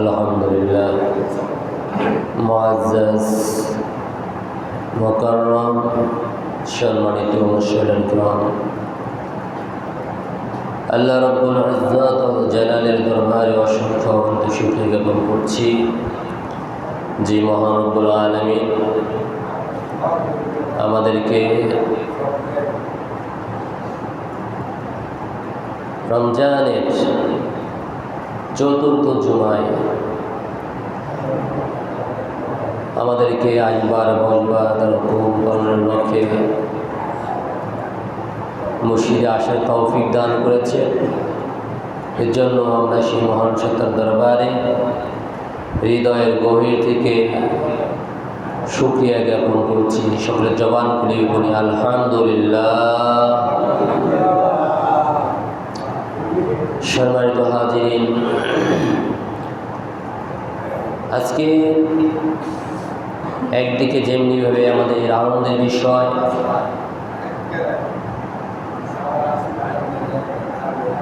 আলহামদুলিল্লাহ মুআজ্জাজ মুকাররম সম্মানিত মুশাহিদিন কিরাম, আল্লাহ রাব্বুল ইজ্জত ও জালালের দরবারে অসংখ্য শুকরিয়া জ্ঞাপন করছি যে মহান রব্বুল আলামিন আমাদেরকে রমজানের চতুর্থ জুমায় আমাদেরকে আসবার বসবার তার হুকুম পালনের লক্ষ্যে মসজিদে আসার তৌফিক দান করেছে। এর জন্য আমরা সেই মহান সত্তার দরবারে হৃদয়ের গভীর থেকে শুকরিয়া জ্ঞাপন করছি। সকলের জবান খুলে বলি আলহামদুলিল্লাহ। সম্মানিত হাজিরিন, আজকে একদিকে যেমনিভাবে আমাদের আনন্দের বিষয়,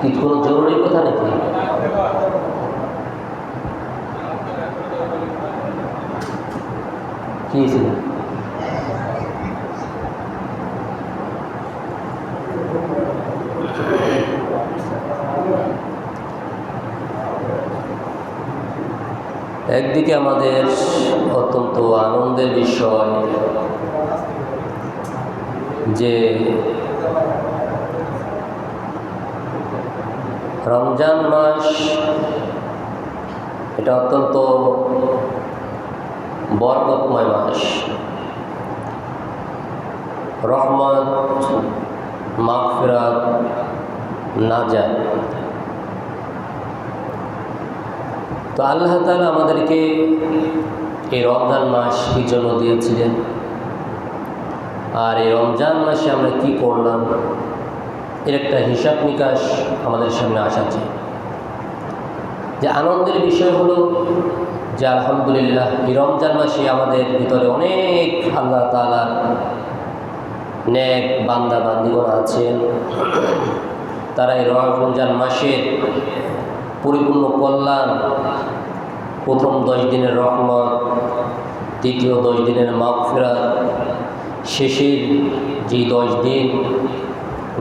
কি কোনো জরুরি কথা নাকি? কি ছিল? একদিকে আমাদের অত্যন্ত আনন্দের বিষয় যে রমজান মাস, এটা অত্যন্ত বরকতময় মাস। রহমত, মাগফিরাত, নাজাত। তো আল্লাহ তাআলা আমাদেরকে এই রমজান মাস কি জন্য দিয়েছিলেন, আর এই রমজান মাসে আমরা কি করলাম, এর একটা হিসাব নিকাশ আমাদের সামনে আসা চাই। যে আনন্দের বিষয় হলো যে আলহামদুলিল্লাহ এই রমজান মাসে আমাদের ভিতরে অনেক আল্লাহ তাআলার নেক বান্দা বান্দিগণ আছেন। তারা এই রমজান মাসের পরিপূর্ণ কল্যাণ, প্রথম 10 দিনের রহমত, দ্বিতীয় 10 দিনের মাগফিরাত, শেষের যে 10 দিন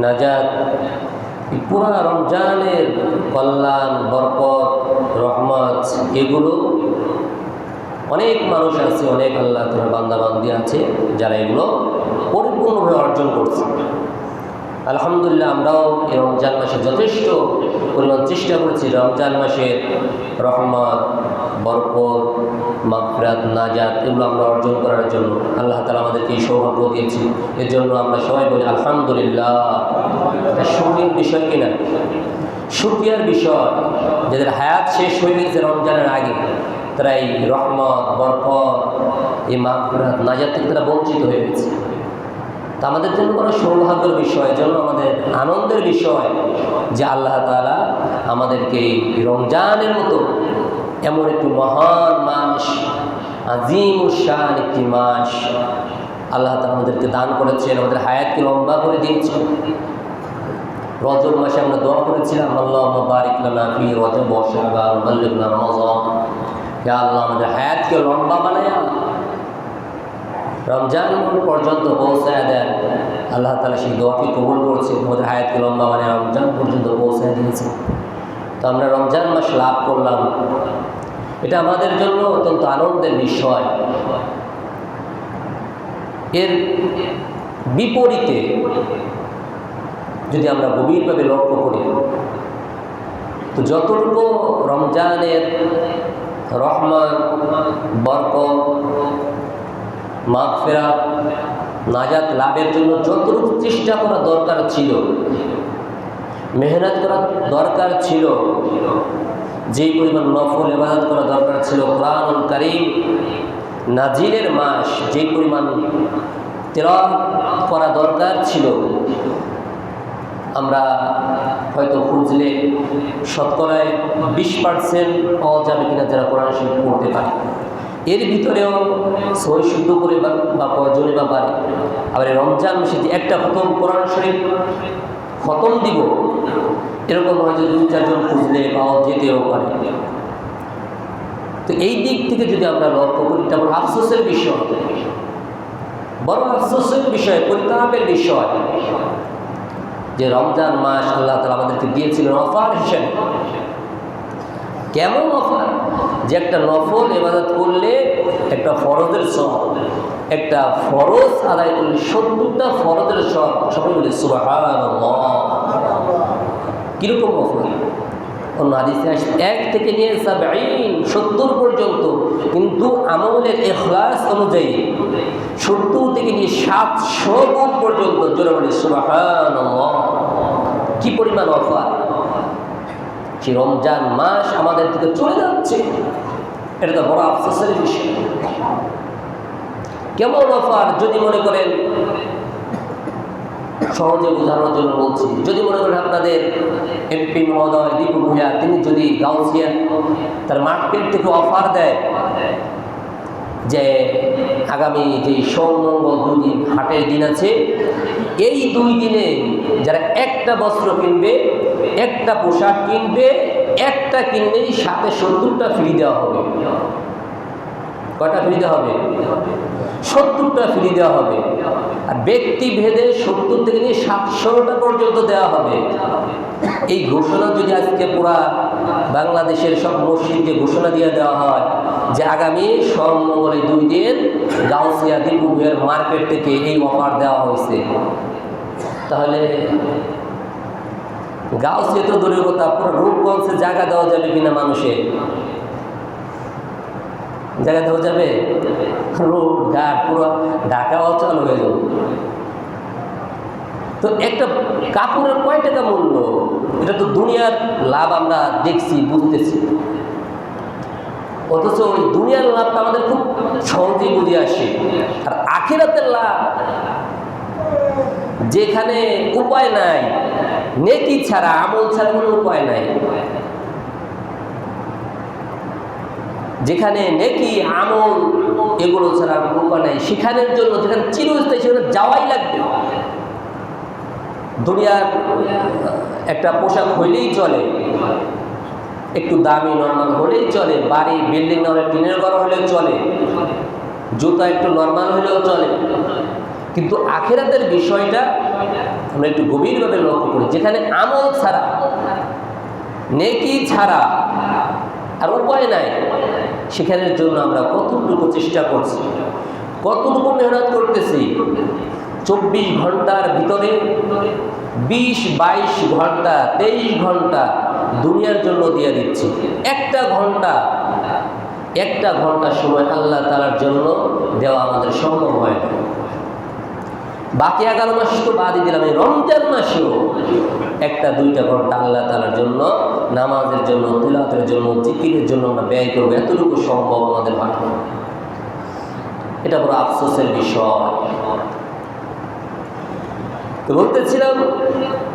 নাজাত, পুরা রমজানের কল্যাণ, বরকত, রহমত, এগুলো অনেক মানুষ আছে, অনেক আল্লাহ তাআলার বান্দা বান্দি আছে যারা এগুলো পরিপূর্ণভাবে অর্জন করছে। আলহামদুলিল্লাহ আমরাও এই রমজান মাসে যথেষ্ট পরিমাণ চেষ্টা করেছি রমজান মাসের রহমত, বরকত, মাগফিরাত, নাজাত এগুলো আমরা অর্জন করার জন্য আল্লাহ তাআলা আমাদেরকে এই সৌভাগ্য দিয়েছি। এর জন্য আমরা সবাই বলি আলহামদুলিল্লাহ। এটা শুকরিয়ার বিষয় কিনা? শুকরিয়ার বিষয়। যাদের হায়াত শেষ হয়ে গেছে রমজানের আগে, তারা এই রহমত, বরকত, এই মাগফিরাত, নাজাত থেকে তারা বঞ্চিত হয়ে গেছে। তা আমাদের জন্য কোনো সৌভাগ্যের বিষয়, জন্য আমাদের আনন্দের বিষয় যে আল্লাহ তাআলা আমাদেরকে রমজানের মতো এমন একটি মহান মাস, আজিমুশ শান একটি মাস আল্লাহ তাআলা আমাদেরকে দান করেছেন, আমাদের হায়াতকে লম্বা করে দিয়েছেন। রজব মাসে আমরা দোয়া করেছিলাম আল্লাহুম্মা বারিক লানা ফি রজব ওয়া শাবান ওয়া বাল্লিগনা রমাযান। ইয়া আল্লাহ আমাদের হায়াতকে লম্বা বানায়া রমজান পর্যন্ত পৌঁছায় দেন। আল্লাহ তাআলা সেই দোয়াকে কবুল করেছে, আমাদের হায়াতকে লম্বা মানে রমজান পর্যন্ত পৌঁছায় দিয়েছে। তো আমরা রমজান মাস লাভ করলাম, এটা আমাদের জন্য অত্যন্ত আনন্দের বিষয়। এর বিপরীতে যদি আমরা গভীরভাবে লক্ষ্য করি, তো যতটুকু রমজানের রহমত, বরকত, মাগফিরাত, নাজাত লাভের জন্য যতটুকু চেষ্টা করা দরকার ছিল, মেহনত করা দরকার ছিল, যে পরিমাণ নফল ইবাদত করা দরকার ছিল, কোরআনুল কারীম নাজিলের মাস যে পরিমাণ তেলাওয়াত করা দরকার ছিল, আমরা হয়তো খুঁজলে শতকরায় 20% পাওয়া যাবে কিনা যারা কোরআন শরীফ পড়তে পারে। এর ভিতরেও সহি শুদ্ধ করে বা কয়জনে বা পারে। আবার রমজান মাসে যে একটা খতম কোরআন শরীফ খতম দিব, এরকম হয়তো 2-4 জন খুঁজলে পাওয়া যেতেও পারে। তো এই দিক থেকে যদি আমরা লক্ষ্য করি, এটা বড় আফসোসের বিষয়, বড় আফসোসের বিষয়, পরিতাপের বিষয় যে রমজান মাস আল্লাহ তাআলা আমাদেরকে দিয়েছিলেন অফার হিসেবে। কেমন অফার? যে একটা নফল ইবাদত করলে একটা ফরজের সওয়াব, একটা ফরজ আদায় করলে 70টা ফরজের সওয়াব। সবাই বলে সুবহানাল্লাহ। কিরকম অফার? অন্য হাদিসে আসে 1 থেকে নিয়ে 70 পর্যন্ত, কিন্তু আমলের ইখলাস অনুযায়ী 70 থেকে নিয়ে 700 গুণ পর্যন্ত। জোরে বলে সুবহানাল্লাহ। কি পরিমাণ অফার! যে রমজান মাস আমাদের থেকে চলে যাচ্ছে, এটা তো বড় আফসোসের বিষয়। কেমন অফার! যদি মনে করেন, সহজে বোঝানোর জন্য বলছি, যদি মনে করেন আপনাদের এমপি মহোদয় দীপু ভূঁইয়া তিনি যদি গাউসিয়া তার মার্কেট থেকে অফার দেয় যে আগামী যে সোম মঙ্গল 2 দিন হাটের দিন আছে, এই 2 দিনে যারা একটা বস্ত্র কিনবে, একটা পোশাক কিনবে, একটা কিনলেই সাথে 70টা ফ্রি দেওয়া হবে। কয়টা ফ্রি দেওয়া হবে? 70টা ফ্রি দেওয়া হবে। আর ব্যক্তি ভেদে 70 থেকে নিয়ে 700টা পর্যন্ত দেওয়া হবে। এই ঘোষণা যদি আজকে পুরা বাংলাদেশের সব মসজিদকে ঘোষণা দিয়ে দেওয়া হয় যে আগামী সোম মঙ্গল 2 দিন গাউসিয়া দীপু ভূঁইয়ার মার্কেট থেকে এই অফার দেওয়া হয়েছে, তাহলে গাউসিয়া তো দূরের কথা, পুরো রূপগঞ্জে জায়গা দেওয়া যাবে কিনা? মানুষের জায়গা দেওয়া যাবে? রোড ঘাট পুরো ঢাকা অচল হয়ে যাবে। তো একটা কাপড়ের কয় টাকা মূল্য? এটা তো দুনিয়ার লাভ আমরা দেখছি, বুঝতেছি, অথচ ওই দুনিয়ার লাভটা আমাদের খুব সহজেই বুঝে আসে। আর আখিরাতের লাভ যেখানে উপায় নাই, নেকি ছাড়া, আমল ছাড়া কোনো উপায় নাই, যেখানে নেকি আমল এগুলো ছাড়া উপায় নাই, সেখানের জন্য যেখানে চিরস্থায়ী সেখানে যাওয়াই লাগবে। দুনিয়ার একটা পোশাক হইলেই চলে, একটু দামি নর্মাল হলেই চলে, বাড়ি বিল্ডিং না হলে টিনের ঘর হলেও চলে, জুতা একটু নর্মাল হলেও চলে, কিন্তু আখিরাতের বিষয়টা আমরা একটু গভীরভাবে লক্ষ্য করি, যেখানে আমল ছাড়া, নেকি ছাড়া আর উপায় নাই, সেখানের জন্য আমরা কতটুকু চেষ্টা করছি, কতটুকু মেহনত করতেছি। 24 ঘন্টার ভিতরে 20-22 ঘন্টা, 23 ঘন্টা দুনিয়ার জন্য দিয়ে দিচ্ছি। একটা ঘন্টা সময় আল্লাহ তাআলার জন্য দেওয়া আমাদের সম্ভব হয় না। বাকি 11 মাস তো বাদই দিলাম, এই রমজান মাসেও 1-2 ঘন্টা আল্লাহ তাআলার জন্য, নামাজের জন্য, তিলাওয়াতের জন্য, জিকিরের জন্য আমরা ব্যয় করবো, এতটুকু সম্ভব আমাদের হয় না। এটা বড় আফসোসের বিষয়। তো বলতেছিলাম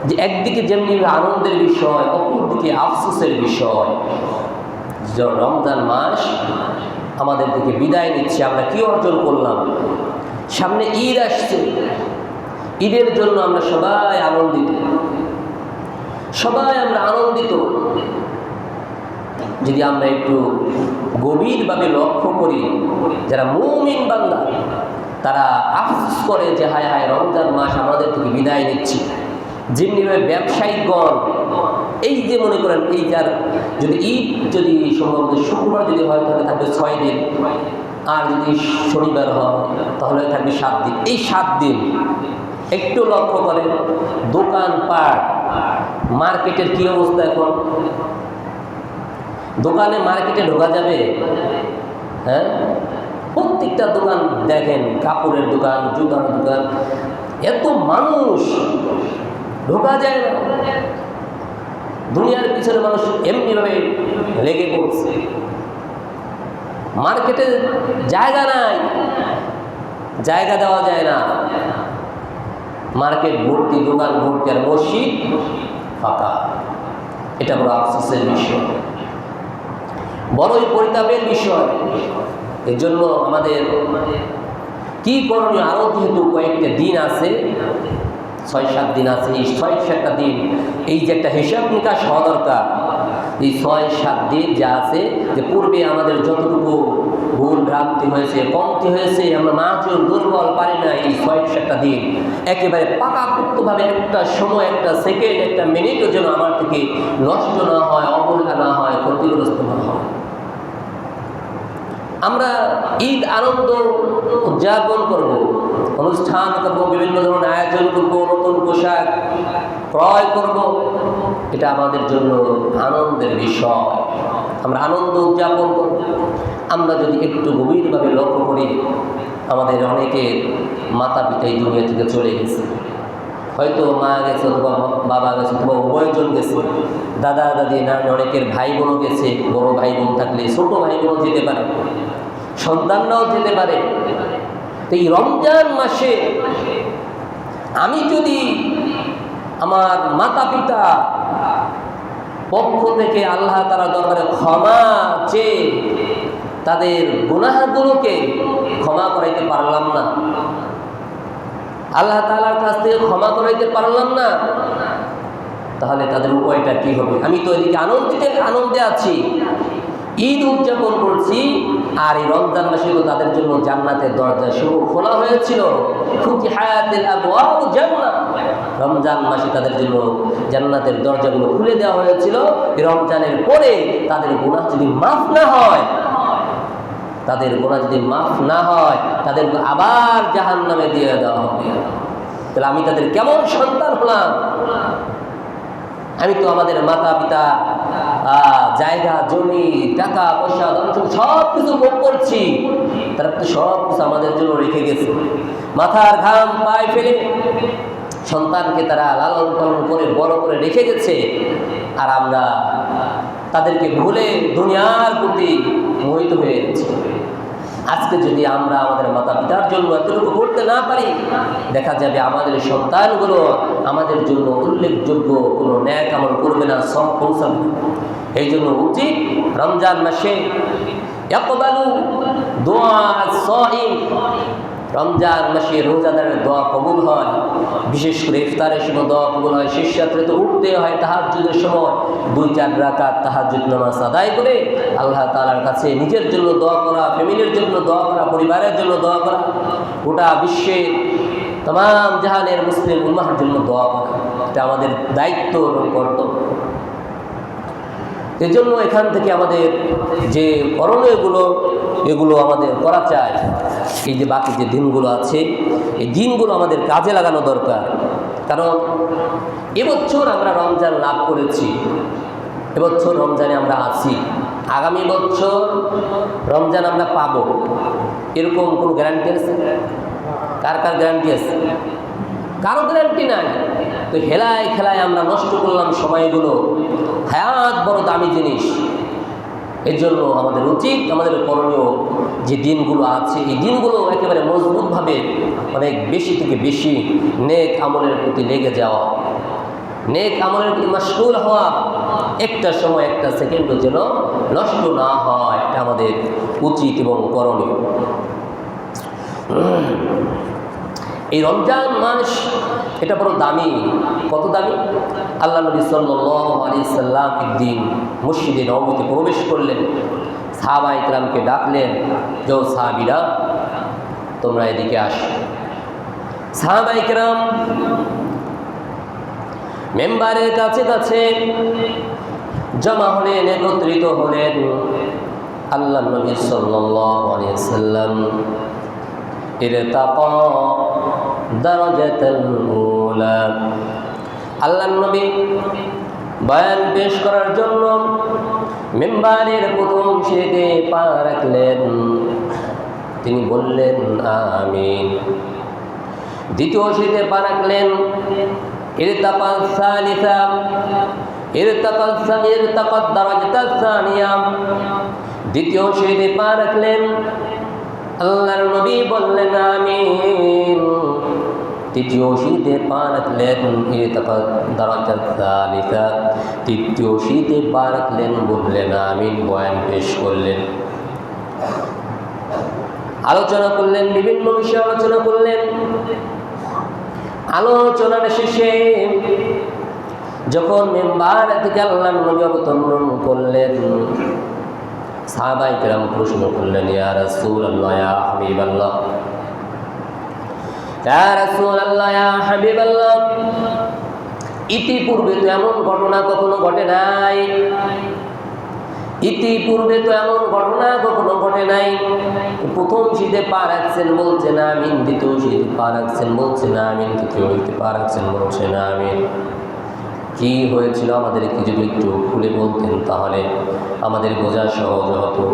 যে একদিকে যেমনি আনন্দের বিষয়, অপরদিকে আফসোসের বিষয়। রমজান মাস আমাদের দিকে বিদায় নিচ্ছে, আমরা কি অর্জন করলাম? সামনে ঈদ আসছে, ঈদের জন্য আমরা সবাই আনন্দিত, আমরা আনন্দিত। যদি আমরা একটু গভীরভাবে লক্ষ্য করি, যারা মুমিন বান্দা তারা আফসোস করে যে হায় হায় রমজান মাস আমাদের থেকে বিদায় নিচ্ছে। যেমনিভাবে ব্যবসায়িকগণ, এই যে মনে করেন এই যার যদি ঈদ যদি সম্ভবত শুক্রবার যদি হয় তাহলে থাকবে 6 দিন, আর যদি শনিবার হয় তাহলে থাকবে 7 দিন। এই 7 দিন একটু লক্ষ্য করেন দোকানপাট, মার্কেটের কি অবস্থা এখন? দোকানে মার্কেটে ঢোকা যাবে? হ্যাঁ, প্রত্যেকটা দোকান দেখেন, কাপড়ের দোকান, জুতার দোকান, এত মানুষ, ঢোকা যায় না। দুনিয়ার পিছনে মানুষ এমনিভাবে লেগে পড়ছে, মার্কেটে জায়গা নাই, জায়গা দেওয়া যায় না, মার্কেট ভর্তি, দোকান ভর্তি, আর মসজিদ ফাঁকা। এটা বড় আফসোসের বিষয়, বড়ই পরিতাপের বিষয়। এর জন্য আমাদের কি করণীয়? আরও যেহেতু কয়েকটা দিন আছে, 6-7 দিন আছে, এই 6-7টা দিন এই যে একটা হিসাব নিকাশ হওয়া দরকার এই 6-7 দিন যা আছে, যে পূর্বে আমাদের যতটুকু ভুল ভ্রান্তি হয়েছে, কমতি হয়েছে, আমরা মাজন দুর্বল পারি না, এই 6-7টা দিন একেবারে পাকাপোক্তভাবে একটা সময়, একটা সেকেন্ড, একটা মিনিটও যেন আমার থেকে নষ্ট না হয়, অবহেলা না হয়, ক্ষতিগ্রস্ত না হয়। আমরা ঈদ আনন্দ উদযাপন করব, অনুষ্ঠান করব, বিভিন্ন ধরনের আয়োজন করব, নতুন পোশাক ক্রয় করব, এটা আমাদের জন্য আনন্দের বিষয়। আমরা আনন্দ উদযাপন করব। আমরা যদি একটু গভীরভাবে লক্ষ্য করি, আমাদের অনেকের মাতা পিতা এই দুনিয়া থেকে চলে গেছে, হয়তো মা গেছে অথবা বাবা গেছে অথবা উভয়জন গেছে, দাদা দাদি নানি, অনেকের ভাই বোনও গেছে, বড় ভাই বোন থাকলে ছোট ভাই বোনও যেতে পারে, সন্তানরাও যেতে পারে। তো এই রমজান মাসে আমি যদি আমার মাতা পিতা পক্ষ থেকে আল্লাহ তাআলার দরবারে ক্ষমা চেয়ে তাদের গুনাহগুলোকে ক্ষমা করাইতে পারলাম না, আল্লাহ তাআলার কাছ থেকে ক্ষমা করাইতে পারলাম না, তাহলে তাদের উপায়টা কি হবে? আমি তো এদিকে আনন্দে আছি, ঈদ উদযাপন করছি, আর এই রমজান মাসে তো তাদের জন্য জান্নাতের দরজা শুরু খোলা হয়েছিল, ফুতিহাতিল আবওয়াবু জান্নাহ, রমজান মাসে তাদের জন্য জান্নাতের দরজাগুলো খুলে দেওয়া হয়েছিল। এই রমজানের পরে তাদের গুনাহ যদি মাফ না হয়, তাদেরকে আবার জাহান্নামে দিয়ে দেওয়া হবে। তাহলে আমি তাদের কেমন সন্তান হলাম? আমি তো আমাদের মাতা পিতা জায়গা জমি টাকা পয়সা সব কিছু ভোগ করছি, তারা তো সব কিছু আমাদের জন্য রেখে গেছে, মাথার ঘাম পায়ে ফেলে সন্তানকে তারা লালন পালন করে বড় করে রেখে গেছে, আর আমরা তাদেরকে ভুলে দুনিয়ার প্রতি মোহিত হয়ে গেছি। আজকে যদি আমরা আমাদের মাতা পিতার জন্য এতটুকু করতে না পারি, দেখা যাবে আমাদের সন্তানগুলো আমাদের জন্য উল্লেখযোগ্য কোনো ন্যাক আমল করবে না, সব পৌঁছাবে। এই জন্য উচিত রমজান মাসে ইয়াকবালু দুআ আস-সাইম, রমজান মাসে রোজাদারের দোয়া কবুল হয়, বিশেষ করে ইফতারের সময় দোয়া কবুল হয়। শেষ রাত্রে তো উঠতে হয়, তাহাজ্জুদের সময় 2-4 রাকাত তাহাজ্জুদ নামাজ আদায় করে আল্লাহ তাআলার কাছে নিজের জন্য দোয়া করা, ফ্যামিলির জন্য দোয়া করা, পরিবারের জন্য দোয়া করা, গোটা বিশ্বের तमाम জাহানের মুসলিম উম্মাহর জন্য দোয়া করা, এটা আমাদের দায়িত্ব এবং কর্তব্য। এজন্য এখান থেকে আমাদের যে করণীয়গুলো, এগুলো আমাদের করা চাই। এই যে বাকি যে দিনগুলো আছে, এই দিনগুলো আমাদের কাজে লাগানো দরকার। কারণ এবছর আমরা রমজান লাভ করেছি, এবছর রমজানে আমরা আছি, আগামী বছর রমজান আমরা পাবো, এরকম কোনো গ্যারান্টি আছে? কার গ্যারান্টি আছে? কারো গ্যারান্টি নাই। তো হেলায় খেলায় আমরা নষ্ট করলাম সময়গুলো। হায়াত বড় দামি জিনিস, এর জন্য আমাদের উচিত, আমাদের করণীয় যে দিনগুলো আছে, এই দিনগুলো একেবারে মজবুতভাবে অনেক বেশি থেকে বেশি নেক আমলের প্রতি লেগে যাওয়া, নেক আমলের প্রতি মশগুল হওয়া, একটা সময় একটা সেকেন্ডও যেন নষ্ট না হয়, এটা আমাদের উচিত এবং করণীয়। এই রমজান মাস এটা বড় দামি। কত দামি? আল্লাহ নবী সাল্লাল্লাহু আলাইহি সাল্লাম একদিন মসজিদে নববীতে প্রবেশ করলেন, সাহাবায়ে কেরামকে ডাকলেন, যে সাহাবীরা তোমরা এদিকে আসো। সাহাবায়ে কেরাম মেম্বারের কাছে কাছে জমা হলেন, একত্রিত হলেন। আল্লাহ নবী সাল্লাল্লাহু আলাইহি সাল্লাম ইরতাকা দারাজাতুল উলা, আল্লাহ নবী বয়ান পেশ করার জন্য মিম্বারের প্রথম সিঁড়িতে পা রাখলেন। তিনি বললেন আমিন। দ্বিতীয় সিঁড়িতে পা রাখলেন, ইরতাকা সালিসা, ইরতাকা দারাজাতুস সানিয়া। দ্বিতীয় সিঁড়িতে পা রাখলেন, আল্লাহর নবী বললেন আমিন। তৃতীয় সিঁড়িতে পা রাখলেন, ইরতাকা দারাজাতুস সালিসা। তৃতীয় সিঁড়িতে পা রাখলেন, বললেন আমিন, বয়ান পেশ করলেন, আলোচনা করলেন, বিভিন্ন বিষয়ে আলোচনা করলেন। আলোচনার শেষে যখন মিম্বার থেকে আল্লাহর নবী অবতরণ করলেন, সাহাবায়ে কেরাম প্রশ্ন করলেন, ইয়া রাসূলুল্লাহ, ইয়া হাবিবাল্লাহ, ইয়া রাসূলুল্লাহ, ইয়া হাবিবাল্লাহ, ইতিপূর্বে তো এমন ঘটনা কখনো ঘটে নাই, ইতিপূর্বে তো এমন ঘটনা কখনো ঘটে নাই। প্রথম শীতে পা রাখছেন বলছে না আমিন, দ্বিতীয় শীতে পা রাখছেন বলছে না আমিন, তৃতীয় শীতে পা রাখছেন বলছে না আমিন। কি হয়েছিল আমাদেরকে যদি একটু খুলে বলতেন তাহলে আমাদের বোঝা সহজ হতো।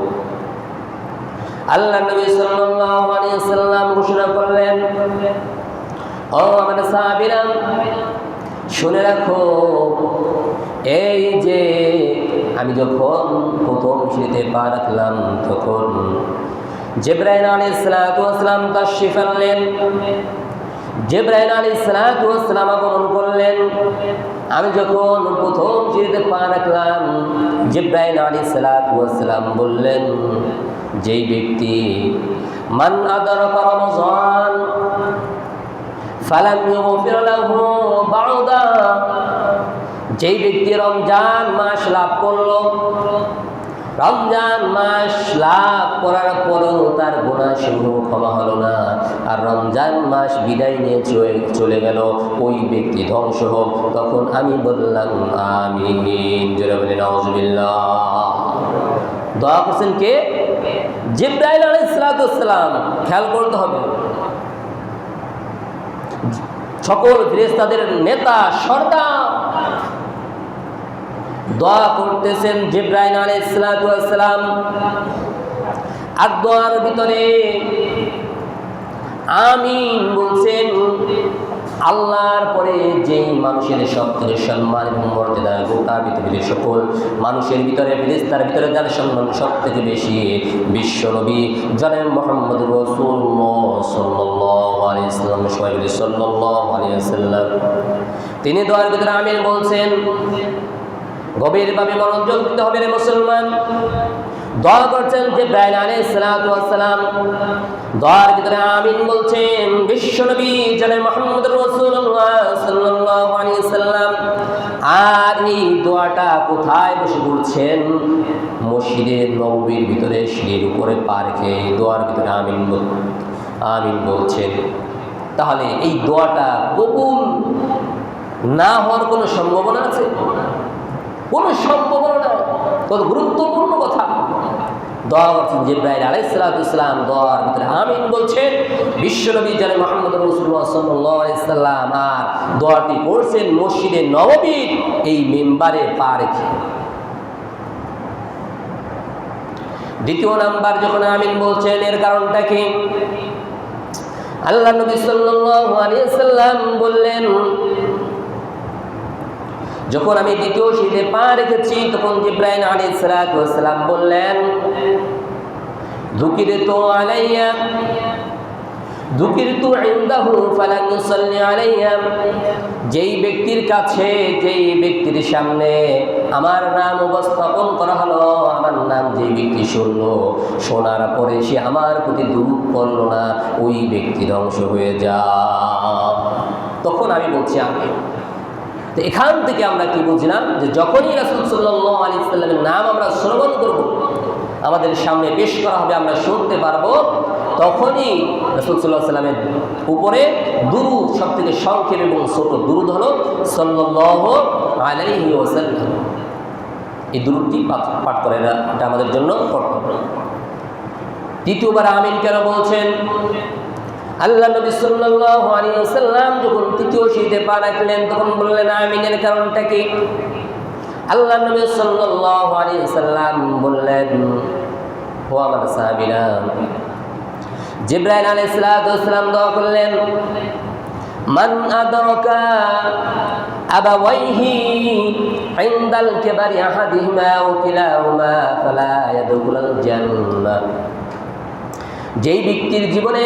আল্লাহ নবী সাল্লাল্লাহু আলাইহি ওয়াসাল্লাম ঘোষণা করলেন, ও আমার সাহাবীরা, শুনে রাখো, এই যে আমি যখন প্রথম শীতে পা রাখলাম তখন জিবরাইল আলাইহিস সালাতু ওয়াস সালাম তাশরিফ আনলেন, জিবরাইল আলাইহিস সালাতু ওয়াস সালাম আগমন করলেন। আমি যখন প্রথম শীতে পা রাখলাম, জিবরাইল আলাইহিস সালাতু ওয়াস সালাম বললেন, যেই ব্যক্তি মান আদরাকা রমজান ফালাম ইউগফির লাহু বা'দা, যেই ব্যক্তি রমজান মাস লাভ করলো, রমজান মাস লাভ করার পরেও তার গুনাহ সমূহ ক্ষমা হলো না, আর রমজান মাস বিদায় নিয়ে চলে গেল, ওই ব্যক্তি ধ্বংস হোক। তখন আমি বললাম আমিন। জোরে বলেন নাউজুবিল্লাহ। দোয়া করছেন কে? জিবরাইল আলাইহিস সালাতু ওয়াস সালাম। খেয়াল করতে হবে, সকল ফেরেশতাদের নেতা সর্দার দোয়া করতেছেন জিবরাইল আলাইহিস সালাতু ওয়াস সালাম। আর দোয়ার ভিতরে আমিন বলছেন। আল্লাহর পরে যেই মানুষের সবথেকে সম্মান এবং মর্যাদা, গোটা পৃথিবীর সকল মানুষের ভিতরে, ফেরেশতার ভিতরে যার সম্মান সবথেকে বেশি, বিশ্বনবী জনাব মুহাম্মদ রাসূলুল্লাহ সাল্লাল্লাহু আলাইহি ওয়াসাল্লাম, সবাই বলি সাল্লাল্লাহু আলাইহি ওয়াসাল্লাম। তিনি দোয়ার ভিতরে আমিন বলছেন। গভীরভাবে মনোযোগ দিতে হবে রে মুসলমান। দোয়া করছেন জিবরাইল আলাইহিস সালাতু ওয়াস সালাম, দোয়ার ভিতরে আমিন বলছেন বিশ্বনবী জনাব মুহাম্মদ রাসূলুল্লাহ সাল্লাল্লাহু আলাইহি ওয়াসাল্লাম। আর এই দোয়াটা কোথায় বসে বলছেন? মসজিদে নববীর ভিতরে সিঁড়ির উপরে পা রেখে দোয়ার ভিতরে আমিন বলছেন। তাহলে এই দোয়াটা কবুল না হওয়ার কোনো সম্ভাবনা আছে? কোনো সম্ভাবনা নাই। কত গুরুত্বপূর্ণ কথা। দোয়া করছেন জিবরাইল আলাইহিস সালাতু ওয়াস সালাম, দোয়ার ভিতরে আমিন বলছেন বিশ্বনবী জনাব মুহাম্মদ রাসূলুল্লাহ সাল্লাল্লাহু আলাইহি ওয়াসাল্লাম। আর দোয়াটি পড়ছেন মসজিদে নববীর এই মিম্বারে পা রেখে। দ্বিতীয় নাম্বার যখন আমিন বলছেন, এর কারণটা কি? আল্লাহ নবী সাল্লাল্লাহু আলাইহি ওয়াসাল্লাম বললেন, যখন আমি দ্বিতীয় শীতে পা রেখেছি তখন জিবরাইল আলাইহিস সালাতু ওয়াস সালাম বললেন, যুকিরতু আলাইয়া যুকিরতু ইনদাহু ফালান ইউসাল্লি আলাইয়া, যেই ব্যক্তির কাছে, যেই ব্যক্তির সামনে আমার নাম উপস্থাপন করা হলো, আমার নাম যেই ব্যক্তি শুনলো, শোনার পরে সে আমার প্রতি দুরূদ পড়ল না, ওই ব্যক্তি ধ্বংস হয়ে যায়। তখন আমি বলছি আমি। তো এখান থেকে আমরা কি বুঝলাম? যে যখনই রাসূল সাল্লাল্লাহু আলাইহি ওয়াসাল্লামের নাম আমরা শ্রবণ করব, আমাদের সামনে পেশ করা হবে, আমরা শুনতে পারবো, তখনই রাসূল সাল্লাল্লাহু আলাইহি ওয়াসাল্লামের উপরে দুরূদ, সবথেকে সংক্ষেপ এবং ছোট দুরূদ হলো সাল্লাল্লাহু আলাইহি ওয়াসাল্লাম। এই দুরূদটি পাঠ করে এটা আমাদের জন্য কর্তব্য। দ্বিতীয়বার আমিন কেন বলছেন? আল্লাহ নবী সাল্লাল্লাহু আলাইহি ওয়াসাল্লাম যখন তৃতীয় শীতে পা রাখলেন তখন বললেন আমিনের কারণটা কি? আল্লাহ নবী সাল্লাল্লাহু আলাইহি ওয়াসাল্লাম বললেন, ও আমার সাহাবীরা, জিবরাইল আলাইহিস সালাতু ওয়াস সালাম দোয়া করলেন, মান আদরাকা আবাওয়াইহি ইনদাল কিবারি আহাদিহিমা আও কিলাহুমা ফালা ইয়াদখুলুল জান্নাহ, যেই ব্যক্তির জীবনে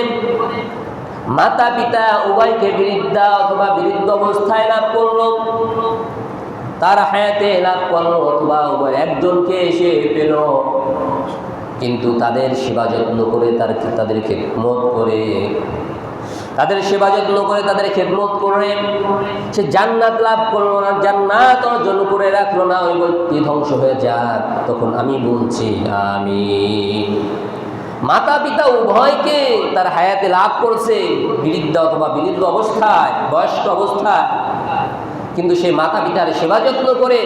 মাতা পিতা উভয়কে বৃদ্ধা অথবা বৃদ্ধ অবস্থায় লাভ করলো, তার হায়াতে লাভ করলো, অথবা উভয় একজনকে এসে পেল, কিন্তু তাদের সেবা যত্ন করে তাদেরকে খেদমত করে তাদের সেবা যত্ন করে, তাদের খেদমত করে সে জান্নাত লাভ করলো না, জান্নাত অর্জন করে রাখলো না, ওই ব্যক্তি ধ্বংস হয়ে যাক, তখন আমি বলছি আমি মাতা পিতা উভয়কে তার হায়াতে লাভ করছে, বৃদ্ধ অথবা বৃদ্ধ অবস্থায়, বয়স্ক অবস্থায়, কিন্তু সে মাতা পিতার সেবা যত্ন করে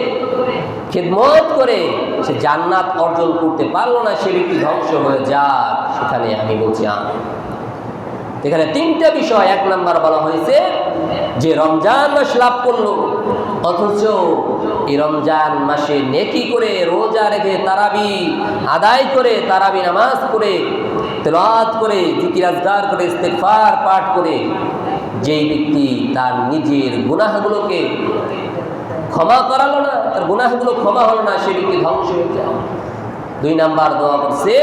খেদমত করে সে জান্নাত অর্জন করতে পারলো না, সে ব্যক্তি ধ্বংস হয়ে যাক, সেখানে আমি বলছি আমি। এখানে তিনটা বিষয়। এক নাম্বার বলা হয়েছে যে রমজান মাস লাভ করলো, অথচ এই রমজান মাসে নেকি করে রোজা রেখে তারাবি আদায় করে, তারাবি নামাজ করে, তেলাওয়াত করে, জিকির আজকার করে, ইস্তেগফার পাঠ করে যেই ব্যক্তি তার নিজের গুনাহগুলোকে ক্ষমা করালো না, তার গুনাহগুলো ক্ষমা হলো না, সেই ব্যক্তি ধ্বংস হয়ে যায়। দুই নাম্বার দোয়া করছে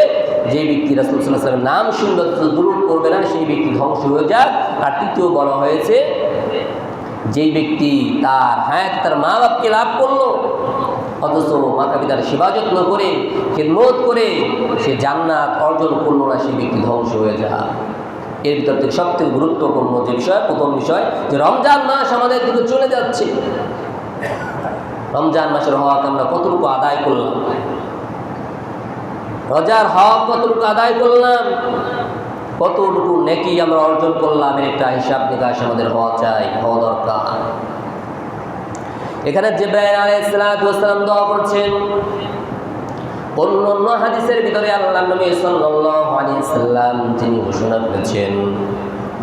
যে ব্যক্তি রাসূল সাল্লাল্লাহু আলাইহি ওয়াসাল্লামের নাম শুনলে দুরূদ করবে না, সেই ব্যক্তি ধ্বংস হয়ে যাক। আর তৃতীয় বলা হয়েছে যেই ব্যক্তি তার মা বাপকে লাভ করলো, অথচ মাতা পিতার সেবা যত্ন করে খেদমত করে সে জান্নাত অর্জন করলো না, সেই ব্যক্তি ধ্বংস হয়ে যায়। এর ভিতর থেকে সবথেকে গুরুত্বপূর্ণ যে বিষয়, প্রথম বিষয় যে রমজান মাস আমাদের দিকে চলে যাচ্ছে। রমজান মাসের হক আমরা কতটুকু আদায় করলাম, রোজার হক কতটুকু আদায় করলাম, কতটুকু নেকি আমরা অর্জন করলাম, এর একটা হিসাব নিকাশ আমাদের হওয়া দরকার। এখানে জিবরাইল আলাইহিস সালাম দোয়া করছেন। অন্য হাদিসের ভিতরে আল্লাহর নবী সাল্লাল্লাহু আলাইহি সাল্লাম তিনি ঘোষণা করেছেন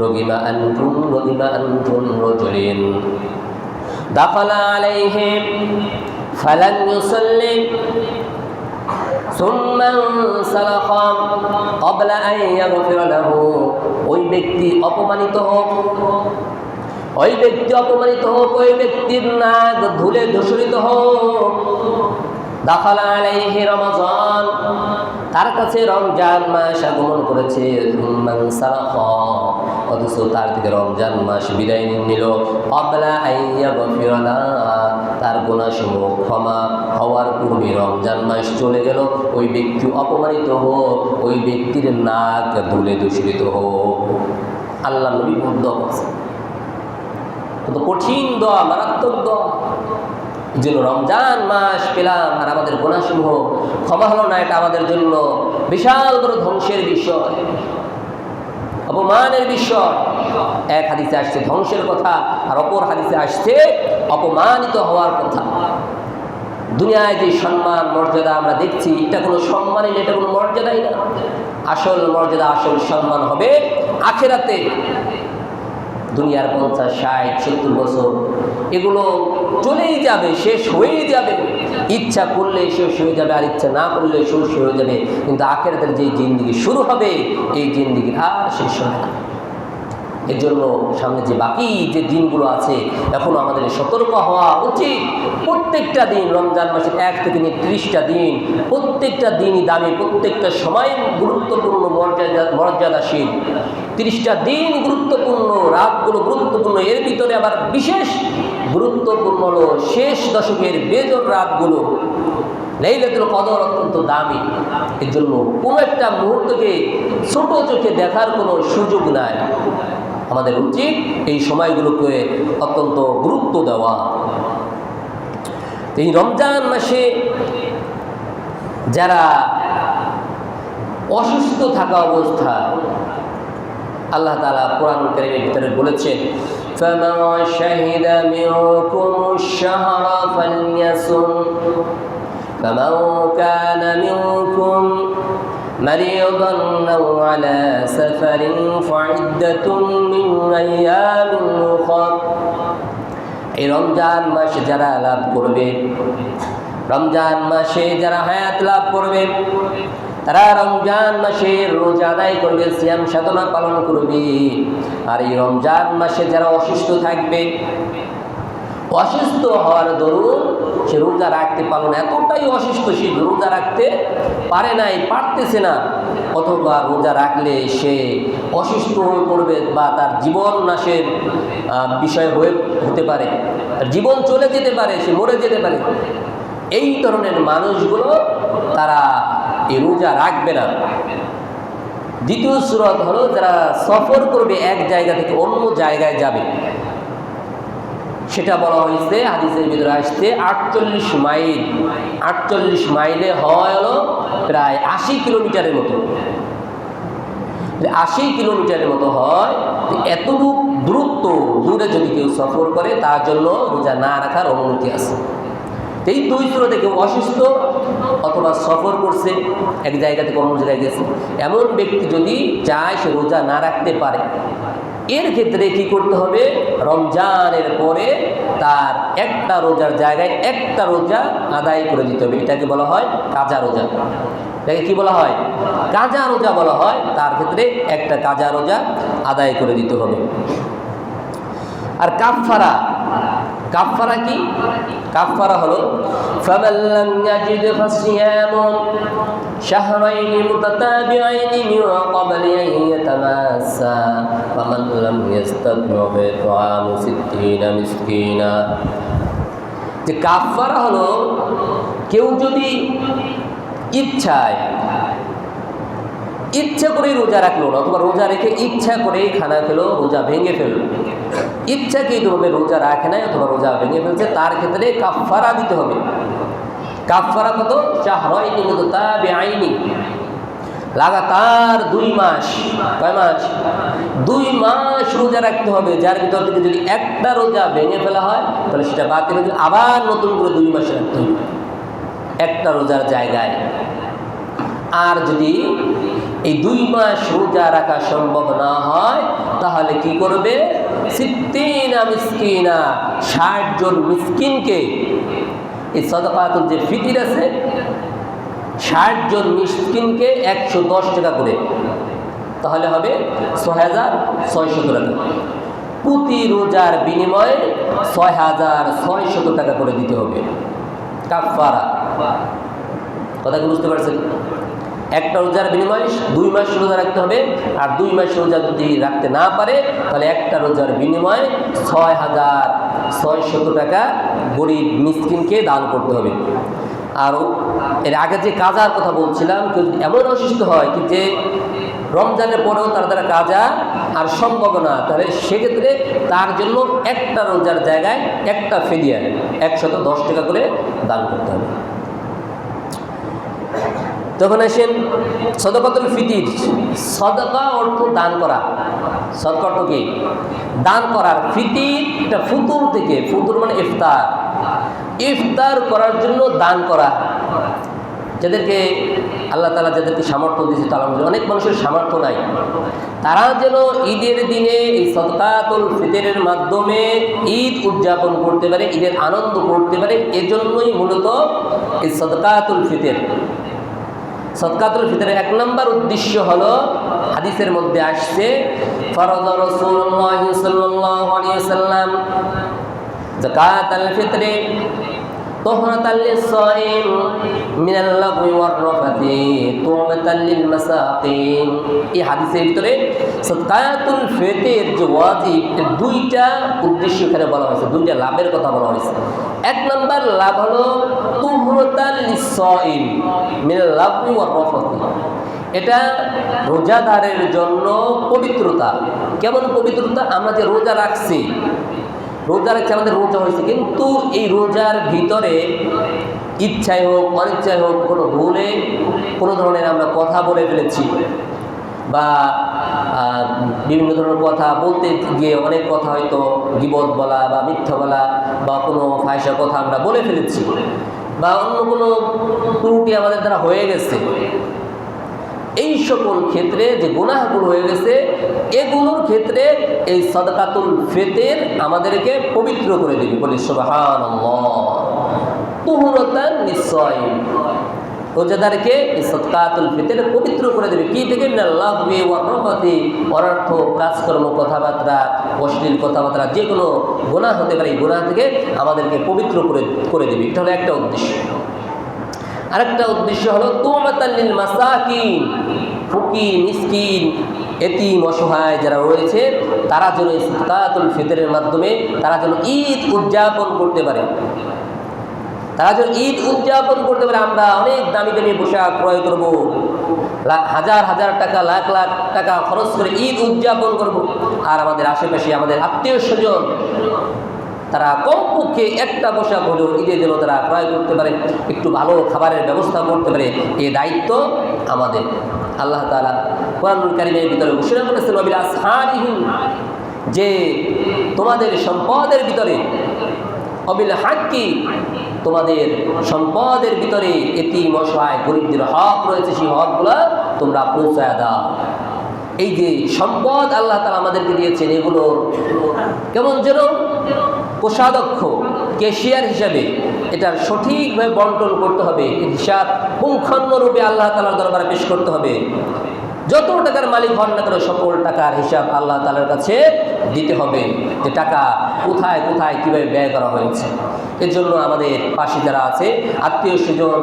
রগিমা আনতুম রাজুলিন দাখালা আলাইহিম ফালান ইউসাল্লি সুম্মা সালাখা ক্বাবলা আন ইয়াগফিরা লাহু। ওই ব্যক্তি অপমানিত হোক, ওই ব্যক্তি অপমানিত হোক, ওই ব্যক্তির নাক ধুলে ধূসরিত হোক। দাখালা আলাইহি রমাজান, তার কাছে রমজান মাস আগমন করেছে, অথচ তার থেকে রমজান মাস বিদায় নিল। ক্বাবলা আন ইয়াগফিরা লাহু, তার গুনাহসমূহ ক্ষমা হওয়ার পূর্বে রমজান মাস চলে গেল। ওই ব্যক্তি অপমানিত হোক, ওই ব্যক্তির নাক ধুলে দূষিত হোক। আল্লাহ নবী দোয়া করছেন, কত কঠিন দোয়া, মারাত্মক দোয়া। এই জন্য রমজান মাস পেলাম আর আমাদের গুনাহসমূহ ক্ষমা হলো না, এটা আমাদের জন্য বিশাল বড় ধ্বংসের বিষয়, অপমানের বিষয়। এক হাদিসে আসছে ধ্বংসের কথা, আর অপর হাদিসে আসছে অপমানিত হওয়ার কথা। দুনিয়ায় যে সম্মান মর্যাদা আমরা দেখছি, এটা কোনো সম্মানই না, এটা কোনো মর্যাদাই না। আসল মর্যাদা, আসল সম্মান হবে আখিরাতে। দুনিয়ার 50, 60, 70 বছর এগুলো চলেই যাবে, শেষ হয়েই যাবে। ইচ্ছা করলে শেষ হয়ে যাবে, আর ইচ্ছা না করলে শেষ হয়ে যাবে। কিন্তু আখিরাতের যে জিন্দেগি শুরু হবে, এই জিন্দেগি আর শেষ হবে না। এর জন্য সামনে যে বাকি যে দিনগুলো আছে, এখনও আমাদের সতর্ক হওয়া উচিত। প্রত্যেকটা দিন, রমজান মাসের 1 থেকে 30টা দিন, প্রত্যেকটা দিনই দামি, প্রত্যেকটা সময় গুরুত্বপূর্ণ, মর্যাদাশীল। 30টা দিন গুরুত্বপূর্ণ, রাতগুলো গুরুত্বপূর্ণ। এর ভিতরে আবার বিশেষ গুরুত্বপূর্ণ হলো শেষ দশকের বেজর রাতগুলো। লাইলাতুল কদর অত্যন্ত দামি। এর জন্য কোনো একটা মুহূর্তকে ছোট চোখে দেখার কোনো সুযোগ নাই। আমাদের উচিত এই সময়গুলোকে অত্যন্ত গুরুত্ব দেওয়া। এই রমজান মাসে যারা অসুস্থ থাকা অবস্থায়, আল্লাহ তাআলা কোরআন কারীমের ভিতরে বলেছেন ফামান শাহিদা মিনকুমুশ শাহরা ফালইয়াসুম ফামান কানা মিনকুম মারিদান আও আলা সাফারিন ফাইদ্দাতুম মিন আইয়ামিন উখরা। এই রমজান মাসে যারা লাভ করবে, রমজান মাসে যারা হায়াত লাভ করবে, তারা রমজান মাসে রোজা আদায় করবে, সিয়াম সাধনা পালন করবে। আর এই রমজান মাসে যারা অসুস্থ থাকবে, অসুস্থ হওয়ার দরুন সে রোজা রাখতে পারল না, এতটাই অসুস্থ সে রোজা রাখতে পারে নাই, পারতেছে না, অথবা রোজা রাখলে সে অসুস্থ হয়ে পড়বে বা তার জীবন নাশের বিষয় হতে পারে, তার জীবন চলে যেতে পারে, সে মরে যেতে পারে। এই ধরনের মানুষগুলো তারা এই রোজা রাখবে না। দ্বিতীয় সূরত হলো যারা সফর করবে, এক জায়গা থেকে অন্য জায়গায় যাবে, সেটা বলা হয়েছে হাদিসের ভিতরে আসছে 48 মাইল। 48 মাইলে হয় হলো প্রায় 80 কিলোমিটারের মতো। 80 কিলোমিটারের মতো হয়। এতটুকু দূরত্ব দূরে যদি কেউ সফর করে তার জন্য রোজা না রাখার অনুমতি আছে। এই দুই সূরতে কেউ অসুস্থ অথবা সফর করছে, এক জায়গা থেকে অন্য জায়গায় গেছে, এমন ব্যক্তি যদি চায় সে রোজা না রাখতে পারে, এর ক্ষেত্রে কি করতে হবে? রমজানের পরে তার একটা রোজার জায়গায় একটা রোজা আদায় করে দিতে হবে। এটাকে বলা হয় কাজা রোজা। এটাকে কি বলা হয়? কাজা রোজা বলা হয়। তার ক্ষেত্রে একটা কাজা রোজা আদায় করে দিতে হবে। আর কাফারা, কাফারা কি? কাফারা হলো ফামান লাম ইয়াজিদ ফাসিয়ামু শাহরাইন মুতাতাবিআইন মিন ক্বাবলি আন ইয়াতামাসসা ফামান লাম ইয়াস্তাতি' ফা'আমু 60 মিসকিনা। যে কাফারা হলো কেউ যদি ইচ্ছা করে রোজা রাখলো না, অথবা রোজা রেখে ইচ্ছা করে খানা খেলো, রোজা ভেঙে ফেললো, ইচ্ছাকৃতভাবে রোজা রাখে নাই অথবা রোজা ভেঙে ফেলছে, তার ক্ষেত্রে কাফারা দিতে হবে। কাফারা কত? শাহরাইন মুতাতাবিআইন, লাগাতার 2 মাস। কয় মাস? 2 মাস রোজা রাখতে হবে, যার ভিতর থেকে যদি একটা রোজা ভেঙে ফেলা হয় তাহলে সেটা বাতিল হয়ে যাবে, আবার নতুন করে 2 মাস রাখতে হবে একটা রোজার জায়গায়। আর যদি এই 2 মাস রোজা রাখা সম্ভব না হয় তাহলে কি করবে? 60 মিসকিনা, 60 জন মিসকিনকে, এই সাদাকাতুল যে ফিতির আছে, 60 জন মিসকিনকে 110 টাকা করে, তাহলে হবে 6600 টাকা। প্রতি রোজার বিনিময়ে 6600 টাকা করে দিতে হবে কাফারা। কথা কি বুঝতে পারছেন? একটা রোজার বিনিময়ে 2 মাস রোজা রাখতে হবে, আর 2 মাস রোজা যদি রাখতে না পারে তাহলে একটা রোজার বিনিময়ে 6600 টাকা গরিব মিসকিনকে দান করতে হবে। আর এর আগে যে কাজার কথা বলছিলাম, কেউ যদি এমন অসুস্থ হয় কি যে রমজানের পরেও তার দ্বারা কাজা আর সম্ভব না, তাহলে সেক্ষেত্রে তার জন্য একটা রোজার জায়গায় একটা ফিদিয়া 110 টাকা করে দান করতে হবে। তখন আসেন সাদাকাতুল ফিতির। সাদাকা অর্থ দান করা, সাদাকা অর্থ কি? দান করার। ফিতির এটা ফুতুর থেকে, ফুতুর মানে ইফতার, ইফতার করার জন্য দান করা। যাদেরকে আল্লাহ তাআলা যাদেরকে সামর্থ্য দিয়েছে, তারা অনেক মানুষের সামর্থ্য নাই, তারা যেন ঈদের দিনে এই সাদাকাতুল ফিতরের মাধ্যমে ঈদ উদযাপন করতে পারে, ঈদের আনন্দ করতে পারে, এজন্যই মূলত এই সাদাকাতুল ফিতর। সাদাকাতুল ফিতরের 1 নম্বর উদ্দেশ্য হলো হাদিসের মধ্যে আসছে, ফরযা রাসূলুল্লাহ সাল্লাল্লাহু আলাইহি ওয়াসাল্লাম যাকাতুল ফিতরে তুহরাতাল লিস-সাইম মিনাল লাগwi ওয়ার রাফাতি তু'মাতাল লিল মাসাকিন। এই হাদিসের ভিতরে সাদাকাতুল ফিতর যে ওয়াজিব, এর 2টা উদ্দেশ্য এখানে বলা হয়েছে, 2টা লাভের কথা বলা হয়েছে। 1 নম্বর লাভ হলো তুহরাতাল লিস-সাইম মিনাল লাগwi ওয়ার রাফাতি, এটা রোজাদারের জন্য পবিত্রতা। কেমন পবিত্রতা? আমরা যে রোজা রাখছি, রোজা রাখছে, আমাদের রোজা হয়েছে, কিন্তু এই রোজার ভিতরে ইচ্ছায় হোক অনিচ্ছায় হোক কোনো ভুলে কোনো ধরনের আমরা কথা বলে ফেলেছি, বা বিভিন্ন ধরনের কথা বলতে গিয়ে অনেক কথা হয়তো গীবত বলা বা মিথ্যা বলা বা কোনো ফাহিশা কথা আমরা বলে ফেলেছি, বা অন্য কোনো ত্রুটি আমাদের দ্বারা হয়ে গেছে, এই সকল ক্ষেত্রে যে গুনাহগুলো হয়ে গেছে এগুলোর ক্ষেত্রে এই সাদাকাতুল ফিতর আমাদেরকে পবিত্র করে দেবে। বলি সুবহানাল্লাহ। তুহরাতান লিস-সাইম, রোজাদারকে এই সাদাকাতুল ফিতর পবিত্র করে দেবে। কি থেকে? মিনাল লাগwi ওয়ার রাফাতি, অনর্থ কাজকর্ম, কথাবার্তা, অশ্লীল কথাবার্তা, যে কোনো গুনাহ হতে পারে, এই গুনাহ থেকে আমাদেরকে পবিত্র করে দেবে। এটা হলো একটা উদ্দেশ্য। আরেকটা উদ্দেশ্য হলো তু'মাতাল লিল মাসাকিন, ফকির মিসকিন এতিম অসহায় যারা রয়েছে তারা যেন সাদাকাতুল ফিতরের মাধ্যমে তারা যেন ঈদ উদযাপন করতে পারে। তারা যদি ঈদ উদযাপন করতে পারে, আমরা অনেক দামি দামি পোশাক ক্রয় করব, হাজার হাজার টাকা, লাখ লাখ টাকা খরচ করে ঈদ উদযাপন করব। আর আমাদের আশেপাশে আমাদের আত্মীয় স্বজন তারা কমপক্ষে একটা পোশাক হলেও ঈদের জন্য তারা ক্রয় করতে পারে, একটু ভালো খাবারের ব্যবস্থা করতে পারে, এই দায়িত্ব আমাদের। আল্লাহ তাআলা কোরআনুল কারীমের ভিতরে ঘোষণা করেছেন, ওয়াবিল আসহারিহিম, যে তোমাদের সম্পদের ভিতরে, অবিল হাক্কি, তোমাদের সম্পদের ভিতরে এতিম অসহায় গরিবদের হক রয়েছে, সেই হকগুলো তোমরা পৌঁছায় দাও। এই যে সম্পদ আল্লাহ তাআলা আমাদেরকে দিয়েছেন, এগুলো কেমন যেন কোষাধ্যক্ষ, ক্যাশিয়ার হিসাবে এটার সঠিকভাবে বন্টন করতে হবে, হিসাব পুঙ্খানুরূপে আল্লাহ তাআলার দরবারে পেশ করতে হবে। যত টাকার মালিক হন না কেন, সকল টাকার হিসাব আল্লাহ তাআলার কাছে দিতে হবে, যে টাকা কোথায় কোথায় কীভাবে ব্যয় করা হয়েছে। এর জন্য আমাদের পাশে যারা আছে, আত্মীয় স্বজন,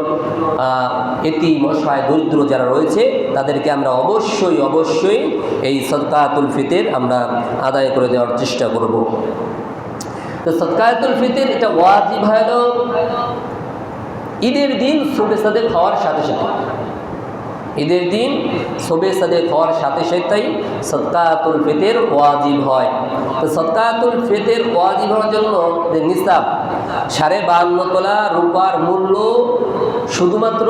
এতিম অসহায় দরিদ্র যারা রয়েছে, তাদেরকে আমরা অবশ্যই অবশ্যই এই সদকাতুল ফিতর আমরা আদায় করে দেওয়ার চেষ্টা করব। তো সদকাতুল ফিতর এটা ওয়াজিব হলো ঈদের দিন সুবে সাদেক খাওয়ার সাথে সাথে। ঈদের দিন সুবে সাদেক হওয়ার সাথে সাথেই সদকাতুল ফিতর ওয়াজিব হয়। তো সদকাতুল ফিতর ওয়াজিব হওয়ার জন্য যে নিসাব 52.5 তোলা রূপার মূল্য শুধুমাত্র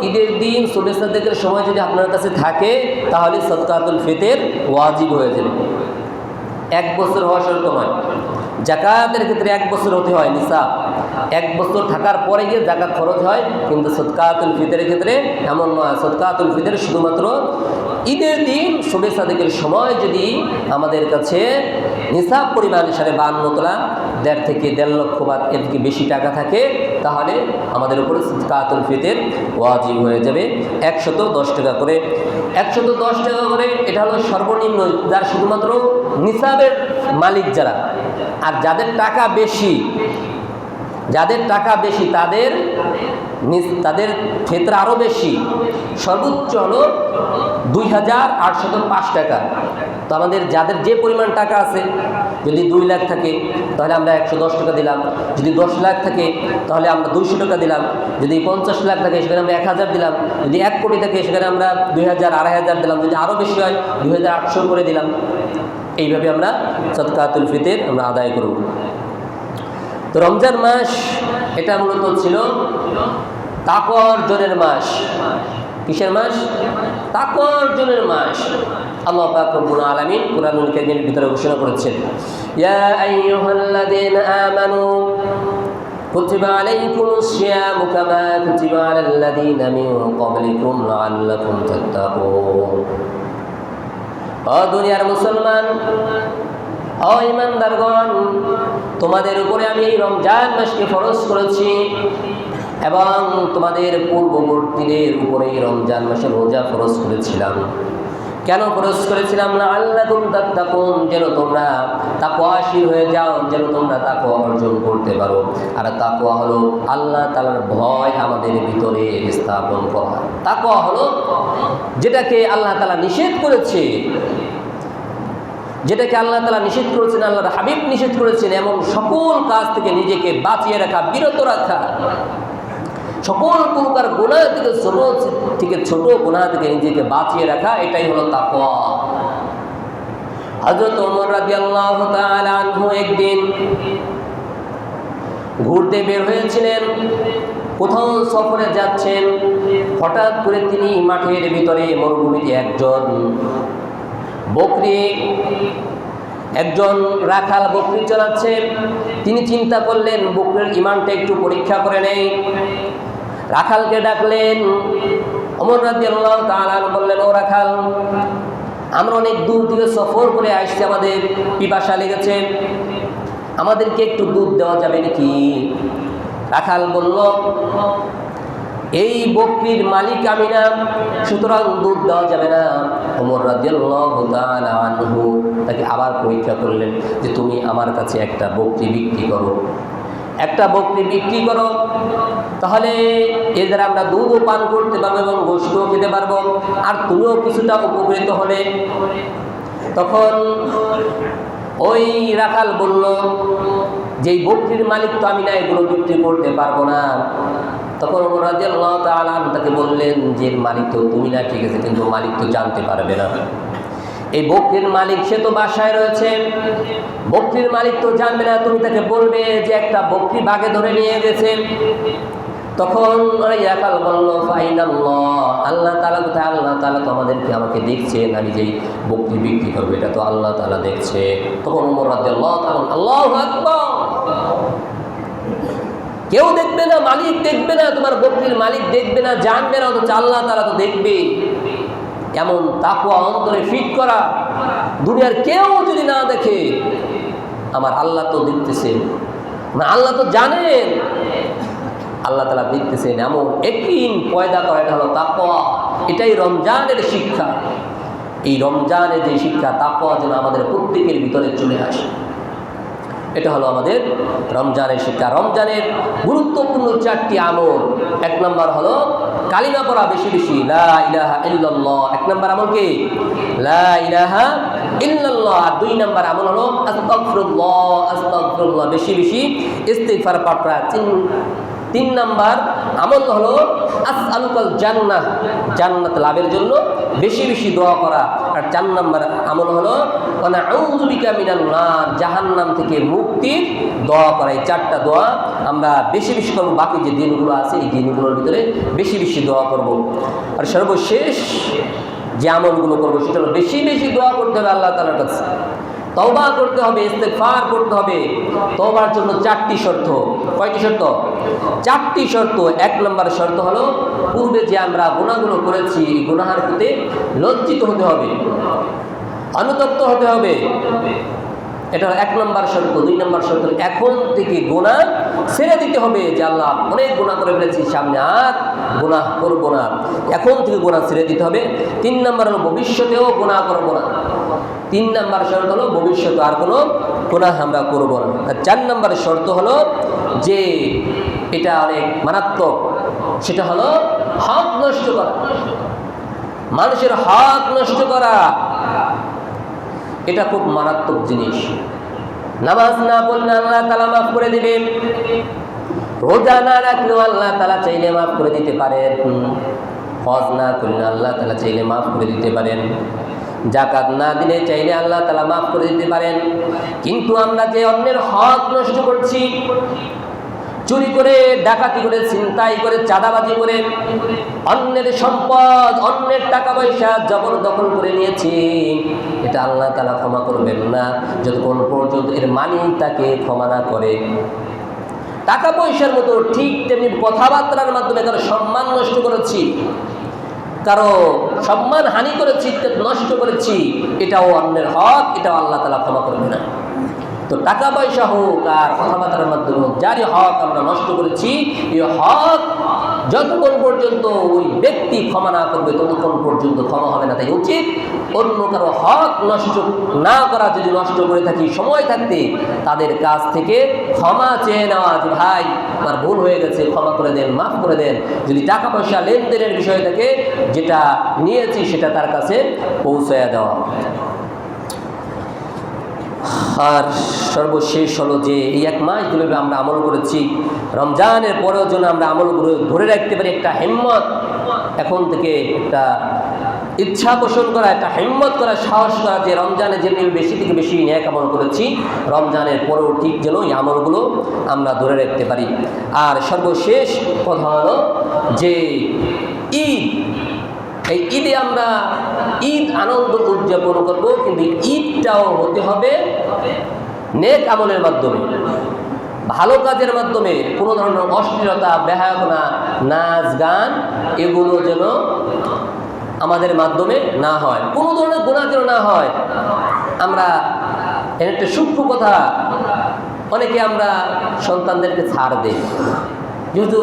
ঈদের দিন সুবে সাদেকের সময় যদি আপনার কাছে থাকে, তাহলে সদকাতুল ফিতর ওয়াজিব হয়ে যাবে। 1 বছর হওয়া শর্ত নয়। জাকাতের ক্ষেত্রে 1 বছর হতে হয় নিসাব, 1 বছর থাকার পরে গিয়ে জাকাত খরচ হয়, কিন্তু সদকাতুল ফিতরের ক্ষেত্রে এমন নয়। সদকাতুল ফিতর শুধুমাত্র ঈদের দিন শুবে সাদেকের সময় যদি আমাদের কাছে নিসাব পরিমাণ 52.5 তোলা, 1.5 থেকে 1.5 লক্ষ বা এর থেকে বেশি টাকা থাকে, তাহলে আমাদের উপরে সদকাতুল ফিতর ওয়াজিব হয়ে যাবে। 110 টাকা করে, 110 টাকা করে। এটা হলো সর্বনিম্ন, যার শুধুমাত্র নিসাবের মালিক যারা। আর যাদের টাকা বেশি, তাদের ক্ষেত্রে আরও বেশি, সর্বোচ্চ হলো 2,805 টাকা। তো আমাদের যাদের যে পরিমাণ টাকা আছে, যদি 2 লাখ থাকে তাহলে আমরা 110 টাকা দিলাম, যদি 10 লাখ থাকে তাহলে আমরা 200 টাকা দিলাম, যদি 50 লাখ থাকে সেখানে আমরা 1000 দিলাম, যদি 1 কোটি থাকে সেখানে আমরা 2000, 2500 দিলাম, যদি আরও বেশি হয় 2800 করে দিলাম। এইভাবে আমরা সদকাতুল ফিতর আমরা আদায় করব। তো রমজান মাস এটা মূলত ছিল তাকওয়া অর্জনের মাস। কিসের মাস? তাকওয়া অর্জনের মাস। আল্লাহ পাক রব্বুল আলামিন কুরআনুল কারীমের ভিতরে ঘোষণা করেছেন, ইয়া আইয়ুহাল্লাযীনা আমানু কুতিবা আলাইকুমুস সিয়ামু কামা কুতিবা আলাল্লাযীনা মিন ক্বাবলিকুম লাআল্লাকুম তাত্তাকুন। ও দুনিয়ার মুসলমান, ও ঈমানদারগণ, তোমাদের উপরে আমি এই রমজান মাসকে ফরজ করেছি এবং তোমাদের পূর্ববর্তীদের উপরে এই রমজান মাসে রোজা ফরজ করেছিলাম। কেন ফরজ করেছিলাম? না আল্লাকুম তাত্তাকুন, যেন তোমরা তাকওয়াশীল হয়ে যাও, যেন তোমরা তাকওয়া অর্জন করতে পারো। আর তাকওয়া হলো আল্লাহ তাআলার ভয় আমাদের ভিতরে স্থাপন করা। তাকওয়া হলো যেটাকে আল্লাহ তাআলা নিষেধ করেছে, যেটাকে আল্লাহ তাআলা নিষেধ করেছেন, আল্লাহর হাবিব নিষেধ করেছেন, এমন সকল কাজ থেকে নিজেকে বাঁচিয়ে রাখা, বিরত রাখা, সকল প্রকার গুনাহ থেকে ছোট গুনাহ থেকে নিজেকে বাঁচিয়ে রাখা, এটাই হলো তাকওয়া। হযরত ওমর রাদিয়াল্লাহু তাআলা আনহু একদিন ঘুরতে বের হয়েছিলেন, কোথাও সফরে যাচ্ছেন। হঠাৎ করে তিনি মাঠের ভিতরে মরুভূমিতে একজন রাখাল বকরি চালাচ্ছে। তিনি চিন্তা করলেন বকরির ঈমানটা একটু পরীক্ষা করে নেই। রাখালকে ডাকলেন। ওমর রাদিয়াল্লাহু তাআলা বললেন, ও রাখাল, আমরা অনেক দূর থেকে সফর করে আসছি, আমাদের পিপাসা লেগেছে, আমাদেরকে একটু দুধ দেওয়া যাবে নাকি? রাখাল বলল, এই বকরির মালিক আমি না, সুতরাং দুধ দেওয়া যাবে না। ওমর রাদিয়াল্লাহু তাআলা আনহু তাকে আবার পরীক্ষা করলেন যে তুমি আমার কাছে একটা বকরি বিক্রি করো, তাহলে এর দ্বারা আমরা দুধও পান করতে পারবো এবং গোশতও খেতে পারবো, আর তুমিও কিছুটা উপকৃত হলে। তখন ওই রাখাল বলল, যেই বকরির মালিক তো আমি না, এগুলো বিক্রি করতে পারবো না। তখন ওমর রাদিয়াল্লাহু তাআলা তাকে বললেন যে মালিক তো তুমি না, ঠিক আছে, কিন্তু মালিক তো জানতে পারবে না। এই বকরির মালিক সে তো বাসায় রয়েছে, বকরির মালিক তো জানবে না। তুমি তাকে বলবে যে একটা বকরি বাগে ধরে নিয়ে গেছে। তখন ইয়াকাল বলল ফাইনাল্লাহ, আল্লাহ তাআলা কোথায়? আল্লাহ তাআলা তো আমাকে দেখছেন, আমি যেই বকরি বিক্রি করবো এটা তো আল্লাহ তাআলা দেখছে। তখন ওমর রাদিয়াল্লাহু তাআলা আল্লাহু আকবার, কেউ দেখবে না, মালিক দেখবে না, তোমার বকরির মালিক দেখবে না, জানবে না, অথচ আল্লাহ তাআলা তো দেখবে। এমন তাকওয়া অন্তরে ফিট করা, দুনিয়ার কেউ যদি না দেখে আমার আল্লাহ তো দেখতেছেন, আল্লাহ তো জানেন, আল্লাহ তাআলা দেখতেছেন, এমন একদিন পয়দা করা, এটা হলো তাকওয়া। এটাই রমজানের শিক্ষা। এই রমজানের যে শিক্ষা, তাকওয়া যেন আমাদের প্রত্যেকের ভিতরে চলে আসে, এটা হলো আমাদের রমজানের শিক্ষা। রমজানের গুরুত্বপূর্ণ 4টি আমল। 1 নম্বর হলো কালিমা পড়া বেশি বেশি, লা ইলাহা ইল্লাল্লাহ। 1 নম্বর আমল কি? লা ইলাহা ইল্লাল্লাহ। আর 2 নম্বর আমল হলো আস্তাগফিরুল্লাহ, আস্তাগফিরুল্লাহ, বেশি বেশি ইস্তিগফার পাঠ করা। 3 নম্বর আমল হলো আসআলুকাল জান্নাহ, জান্নাত লাভের জন্য বেশি বেশি দোয়া করা। আর 4 নম্বর আমল হলো ওয়া নাউযু বিকা মিনান নার, জাহান্নাম থেকে মুক্তির দোয়া করা। এই 4টা দোয়া আমরা বেশি বেশি করব। বাকি যে দিনগুলো আছে এই দিনগুলোর ভিতরে বেশি বেশি দোয়া করব। আর সর্বশেষ যে আমলগুলো করবো সেটা হলো বেশি বেশি দোয়া করতে হবে আল্লাহ তাআলার কাছে, তওবা করতে হবে, ইস্তেগফার করতে হবে। তওবার জন্য 4টি শর্ত। কয়টি শর্ত? 4টি শর্ত। 1 নম্বর শর্ত হলো পূর্বে যে আমরা গুনাহগুলো করেছি এই গুনাহের প্রতি লজ্জিত হতে হবে, অনুতপ্ত হতে হবে। এটা 1 নম্বর শর্ত। 2 নম্বর শর্ত এখন থেকে গুনাহ ছেড়ে দিতে হবে, যে আল্লাহ অনেক গুনাহ করে ফেলেছি, সামনে আর গুনাহ করব না, এখন থেকে গুনাহ ছেড়ে দিতে হবে। 3 নম্বর হলো ভবিষ্যতেও গুনাহ করব না। 3 নম্বর শর্ত হলো ভবিষ্যতে আর কোনো গুনাহ আমরা করব না। আর 4 নম্বর শর্ত হলো যে এটা অনেক মারাত্মক, সেটা হলো হক নষ্ট করা, মানুষের হক নষ্ট করা। এটা খুব মারাত্মক জিনিস। নামাজ না পড়লে আল্লাহ তাআলা মাফ করে দিবেন, রোজা না রাখলেও আল্লাহ তাআলা চাইলে মাফ করে দিতে পারেন, হজ না করলে আল্লাহ তাআলা চাইলে মাফ করে দিতে পারেন, যাকাত না দিলে চাইলে আল্লাহ তাআলা মাফ করে দিতে পারেন। কিন্তু আমরা যে অন্যের হক নষ্ট করছি, চুরি করে, ডাকাতি করে, ছিনতাই করে, চাঁদাবাজি করে, অন্যের সম্পদ, অন্যের টাকা পয়সা জবরদখল করে নিয়েছি, এটা আল্লাহ তাআলা ক্ষমা করবেন না যতক্ষণ পর্যন্ত এর মালিক তাকে ক্ষমা না করে। টাকা পয়সার মতো ঠিক তেমনি কথাবার্তার মাধ্যমে কারো সম্মান নষ্ট করেছি, কারো সম্মান হানি করেছি, নষ্ট করেছি, এটাও অন্যের হক, এটাও আল্লাহ তাআলা ক্ষমা করবে না। তো টাকা পয়সা হোক আর কথাবার্তার মাধ্যমে হোক, যারই হক আমরা নষ্ট করেছি, এই হক যতক্ষণ পর্যন্ত ওই ব্যক্তি ক্ষমা না করবে ততক্ষণ পর্যন্ত ক্ষমা হবে না। তাই উচিত অন্য কারো হক নষ্ট না করা। যদি নষ্ট করে থাকি সময় থাকতে তাদের কাছ থেকে ক্ষমা চেয়ে নেওয়া, যে ভাই আমার ভুল হয়ে গেছে, ক্ষমা করে দেন, মাফ করে দেন। যদি টাকা পয়সা লেনদেনের বিষয় থাকে, যেটা নিয়েছি সেটা তার কাছে পৌঁছায়া দেওয়া। আর সর্বশেষ হলো যে এই 1 মাস ধরে আমরা আমল করেছি, রমজানের পরেও যেন আমরা আমলগুলো ধরে রাখতে পারি। একটা হিম্মত এখন থেকে, একটা ইচ্ছা পোষণ করা, একটা হিম্মত করা, সাহস করা, যে রমজানে যেমনি বেশি থেকে বেশি নেক আমল করেছি, রমজানের পরেও ঠিক যেন এই আমলগুলো আমরা ধরে রাখতে পারি। আর সর্বশেষ কথা হলো যে ঈদ, এই ঈদে আমরা ঈদ আনন্দ উদযাপন করব, কিন্তু ঈদটাও হতে হবে নেক আমলের মাধ্যমে, ভালো কাজের মাধ্যমে। কোনো ধরনের অশ্লীলতা, বেহায়াপনা, নাচ গান এগুলো যেন আমাদের মাধ্যমে না হয়, কোনো ধরনের গুনাহ যেন না হয়। আমরা একটা সূক্ষ্ম কথা, অনেকে আমরা সন্তানদেরকে ছাড় দেই, যেহেতু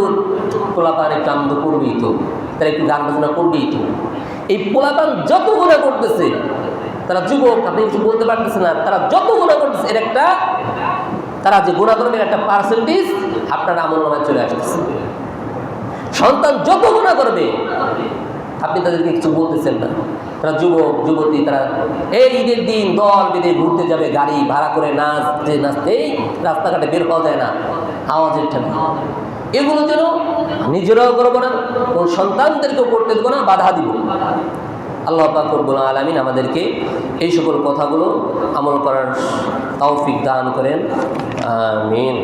পোলাপান একটু আনন্দ করবেই তো, তারা একটু গান বাজনা করবেই তো। এই পোলাপান যত গুনাহ করতেছে, তারা যুবক, আপনি কিছু বলতে পারতেছে না, তারা যত গুনাহ করতেছে, এর একটা, তারা যে গুনাহ করবে একটা পার্সেন্টেজ আপনার আমলনামায় চলে আসতেছে। সন্তান যত গুনাহ করবে আপনি তাদেরকে কিছু বলতেছেন না, তারা যুবক যুবতী, তারা এই ঈদের দিন দল বেঁধে ঘুরতে যাবে, গাড়ি ভাড়া করে নাচতে নাচতে এই রাস্তাঘাটে বের পাওয়া যায় না, আওয়াজের ঠেলা। এগুলো যেন নিজেরাও করবো না, কোন সন্তানদেরকেও করতে দেবো না, বাধা দিব। আল্লাহ পাক রব্বুল আলামিন আমাদেরকে এই সকল কথাগুলো আমল করার তৌফিক দান করেন। আমিন।